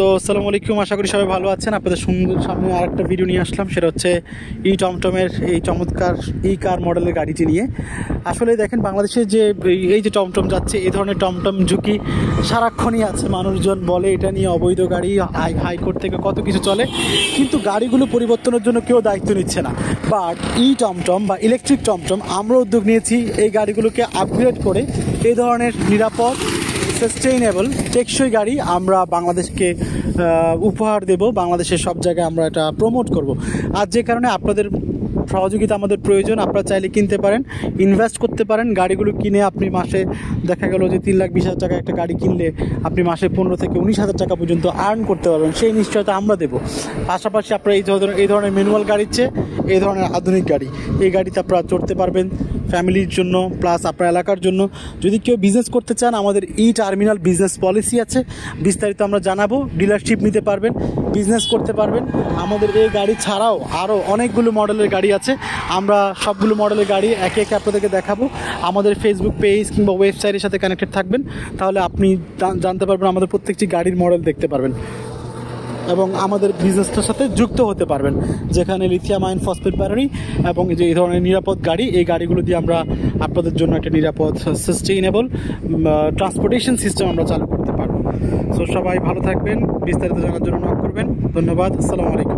So আসসালামু আলাইকুম, আশা করি সবাই ভালো আছেন। আপনাদের সামনে আরেকটা ভিডিও নিয়ে আসলাম, সেটা হচ্ছে টমটমের এই চমৎকার কার মডেলের গাড়িটি নিয়ে। আসলে দেখেন, বাংলাদেশে যে এই যে টমটম যাচ্ছে, এই ধরনের টমটম ঝুঁকি সারাক্ষণই আছে। মানুষজন বলে এটা নিয়ে অবৈধ গাড়ি, হাইকোর্ট থেকে কত কিছু চলে, কিন্তু গাড়িগুলো পরিবর্তনের জন্য কেউ দায়িত্ব নিচ্ছে না। বাট টমটম বা ইলেকট্রিক টমটম আমরা উদ্যোগ নিয়েছি এই গাড়িগুলোকে আপগ্রেড করে এই ধরনের নিরাপদ, সাস্টেইনেবল, টেকসই গাড়ি আমরা বাংলাদেশকে উপহার দেব। বাংলাদেশের সব জায়গায় আমরা এটা প্রমোট করব। আর যে কারণে আপনাদের সহযোগিতা আমাদের প্রয়োজন। আপনারা চাইলে কিনতে পারেন, ইনভেস্ট করতে পারেন। গাড়িগুলো কিনে আপনি মাসে দেখা গেল যে 3,20,000 টাকা একটা গাড়ি কিনলে আপনি মাসে 15 থেকে 19,000 টাকা পর্যন্ত আর্ন করতে পারবেন। সেই নিশ্চয়তা আমরা দেবো। পাশাপাশি আপনারা এই ধরনের ম্যানুয়াল গাড়ির চেয়ে এই ধরনের আধুনিক গাড়ি, এই গাড়িতে আপনারা চড়তে পারবেন ফ্যামিলির জন্য, প্লাস আপনার এলাকার জন্য। যদি কেউ বিজনেস করতে চান, আমাদের টার্মিনাল বিজনেস পলিসি আছে, বিস্তারিত আমরা জানাবো। ডিলারশিপ নিতে পারবেন, বিজনেস করতে পারবেন। আমাদের এই গাড়ি ছাড়াও আরও অনেকগুলো মডেলের গাড়ি আছে। আমরা সবগুলো মডেলের গাড়ি একে একে আপনাদেরকে দেখাবো। আমাদের ফেসবুক পেজ কিংবা ওয়েবসাইটের সাথে কানেক্টেড থাকবেন, তাহলে আপনি জানতে পারবেন, আমাদের প্রত্যেকটি গাড়ির মডেল দেখতে পারবেন এবং আমাদের বিজনেসটার সাথে যুক্ত হতে পারবেন, যেখানে লিথিয়াম আয়ন ফসফেট ব্যাটারি এবং যে এই ধরনের নিরাপদ গাড়ি, এই গাড়িগুলো দিয়ে আমরা আপনাদের জন্য একটা নিরাপদ, সাস্টেইনেবল ট্রান্সপোর্টেশন সিস্টেম আমরা চালু করতে পারবো। সো সবাই ভালো থাকবেন, বিস্তারিত জানার জন্য নক করবেন। ধন্যবাদ, আসসালামু আলাইকুম।